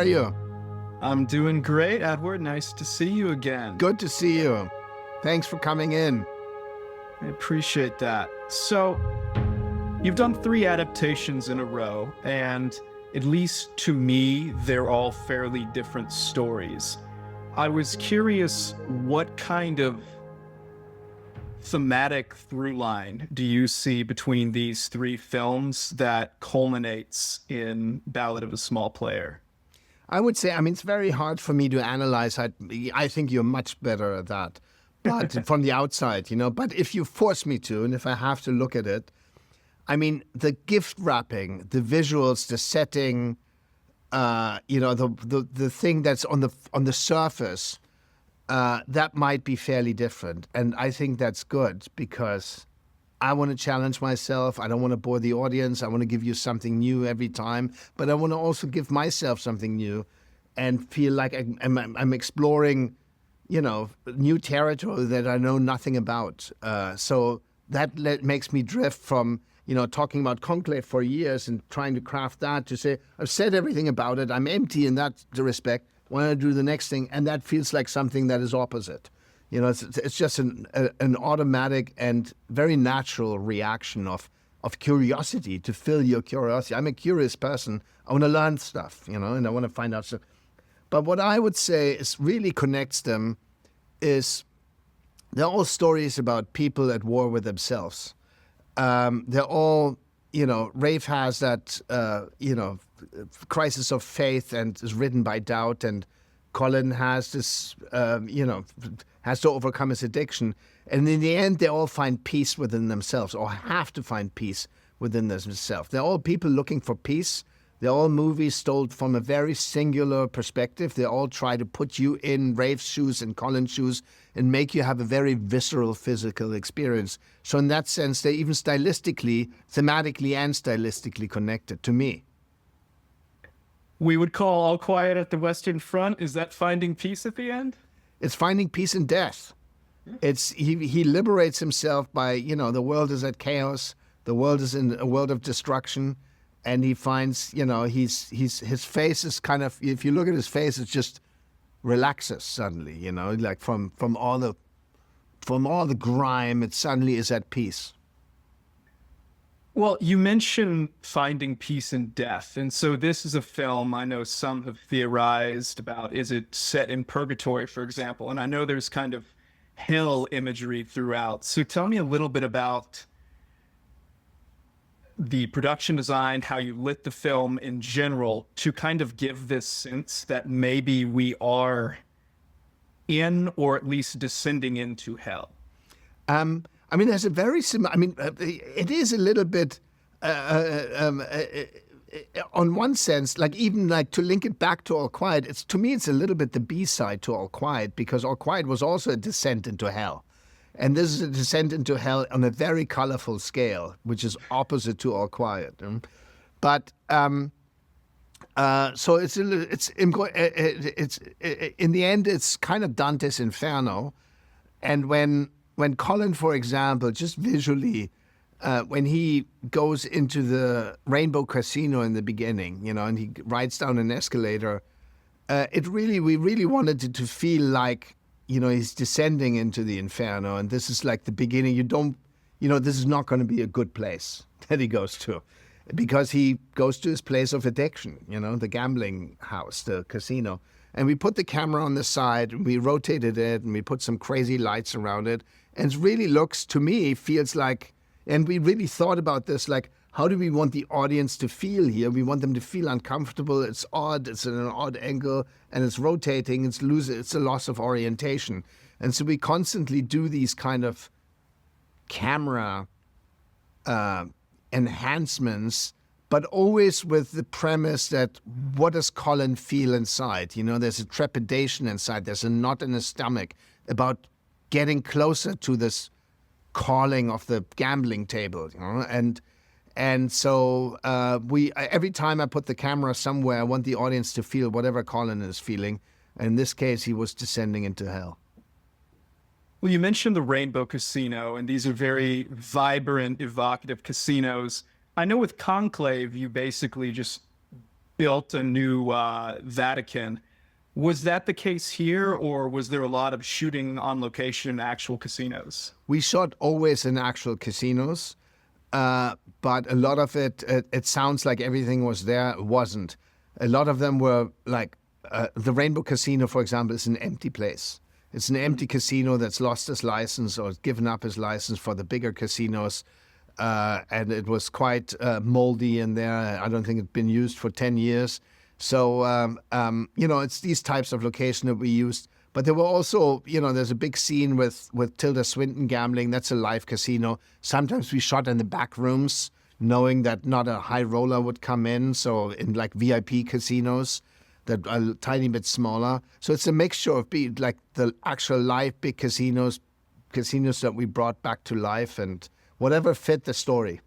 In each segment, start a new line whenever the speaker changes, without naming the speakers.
you?
I'm doing great, Edward. Nice to see you again.
Good to see you. Thanks for coming in.
I appreciate that. So, you've done 3 adaptations in a row, and at least to me, they're all fairly different stories. I was curious, what kind of thematic through line do you see between these 3 films that culminates in Ballad of a Small Player?
I would say, it's very hard for me to analyze. I think you're much better at that, but from the outside, But if you force me to, and if I have to look at it, the gift wrapping, the visuals, the setting, the thing that's on the surface, that might be fairly different. And I think that's good because I want to challenge myself. I don't want to bore the audience. I want to give you something new every time, but I want to also give myself something new and feel like I'm exploring, new territory that I know nothing about. So that makes me drift from, talking about Conclave for years and trying to craft that to say, I've said everything about it. I'm empty in that respect. Why don't I do the next thing? And that feels like something that is opposite. It's just an automatic and very natural reaction of curiosity to fill your curiosity. I'm a curious person. I want to learn stuff, and I want to find out stuff. But what I would say is really connects them is they're all stories about people at war with themselves. They're all, Rafe has that, crisis of faith and is ridden by doubt, and Colin has this, has to overcome his addiction. And in the end, they all find peace within themselves, or have to find peace within themselves. They're all people looking for peace. They're all movies told from a very singular perspective. They all try to put you in Rafe's shoes and Colin's shoes and make you have a very visceral physical experience. So in that sense, they're even stylistically, thematically and stylistically connected to me.
We would call All Quiet at the Western Front. Is that finding peace at the end?
It's finding peace in death. It's he liberates himself by, the world is at chaos. The world is in a world of destruction. And he finds, his face is kind of, if you look at his face, it just relaxes suddenly, like from all the grime, it suddenly is at peace.
Well, you mentioned finding peace in death. And so this is a film I know some have theorized about, is it set in purgatory, for example? And I know there's kind of hell imagery throughout. So tell me a little bit about the production design, how you lit the film in general to kind of give this sense that maybe we are in, or at least descending into hell.
There's a very similar, it is a little bit, on one sense, even to link it back to All Quiet, to me it's a little bit the B-side to All Quiet, because All Quiet was also a descent into hell. And this is a descent into hell on a very colorful scale, which is opposite to All Quiet. But so it's in the end, it's kind of Dante's Inferno. And when Colin, for example, just visually, when he goes into the Rainbow Casino in the beginning, and he rides down an escalator, we really wanted it to feel like, he's descending into the Inferno, and this is like the beginning. This is not going to be a good place that he goes to, because he goes to his place of addiction, the gambling house, the casino. And we put the camera on the side, and we rotated it, and we put some crazy lights around it. And it really looks, to me, feels like, and we really thought about this, like, how do we want the audience to feel here? We want them to feel uncomfortable. It's odd. It's at an odd angle, and it's rotating. It's a loss of orientation. And so we constantly do these kind of camera enhancements, but always with the premise that what does Colin feel inside? There's a trepidation inside. There's a knot in his stomach about getting closer to this calling of the gambling table, And so every time I put the camera somewhere, I want the audience to feel whatever Colin is feeling. In this case, he was descending into hell.
Well, you mentioned the Rainbow Casino, and these are very vibrant, evocative casinos. I know with Conclave, you basically just built a new Vatican. Was that the case here, or was there a lot of shooting on location in actual casinos?
We shot always in actual casinos, but a lot of it sounds like everything was there. It wasn't. A lot of them were like the Rainbow Casino, for example, is an empty place. It's an empty casino that's lost its license or given up his license for the bigger casinos. And it was quite moldy in there. I don't think it'd been used for 10 years. So, it's these types of locations that we used. But there were also, there's a big scene with Tilda Swinton gambling. That's a live casino. Sometimes we shot in the back rooms, knowing that not a high roller would come in. So in like VIP casinos that are a tiny bit smaller. So it's a mixture of like the actual live big casinos that we brought back to life and whatever fit the story.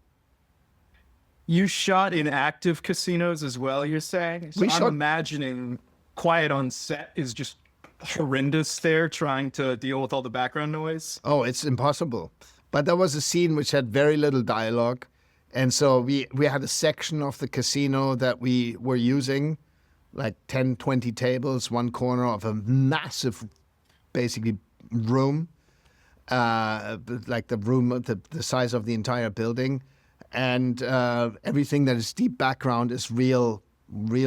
You shot in active casinos as well, you're saying? So I'm imagining quiet on set is just horrendous there, trying to deal with all the background noise.
Oh, it's impossible. But there was a scene which had very little dialogue. And so we had a section of the casino that we were using, like 10, 20 tables, one corner of a massive, basically, room. Like the room, the size of the entire building. And everything that is deep background is real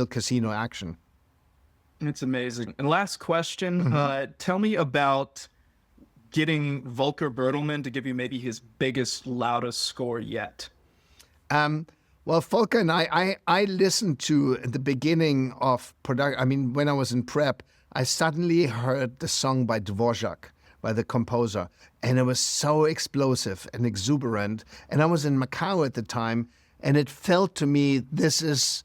casino action.
It's amazing. And last question, tell me about getting Volker Bertelmann to give you maybe his biggest, loudest score yet.
Well, Volker and I listened to the beginning of production. I mean, when I was in prep, I suddenly heard the song by Dvorak, by the composer, and it was so explosive and exuberant. And I was in Macau at the time, and it felt to me this is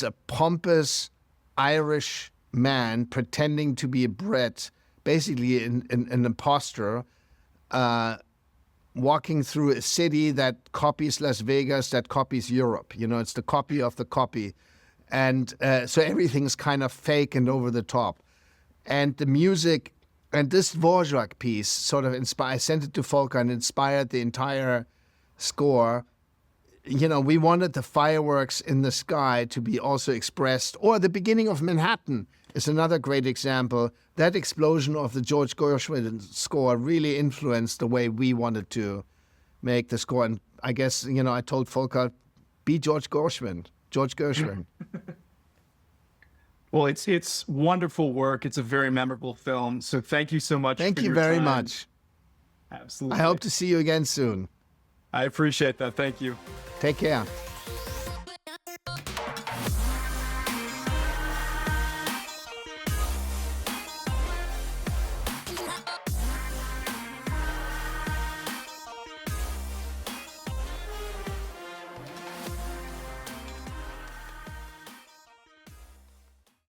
a pompous Irish man pretending to be a Brit, basically an imposter, walking through a city that copies Las Vegas, that copies Europe. It's the copy of the copy. And so everything's kind of fake and over the top. And the music, and this Dvorak piece sort of inspired, I sent it to Volker and inspired the entire score. We wanted the fireworks in the sky to be also expressed. Or the beginning of Manhattan is another great example. That explosion of the George Gershwin score really influenced the way we wanted to make the score. And I guess, I told Volker, be George Gershwin.
Well, it's wonderful work. It's a very memorable film. So thank you so much.
Thank you very much.
Absolutely.
I hope to see you again soon.
I appreciate that. Thank you.
Take care.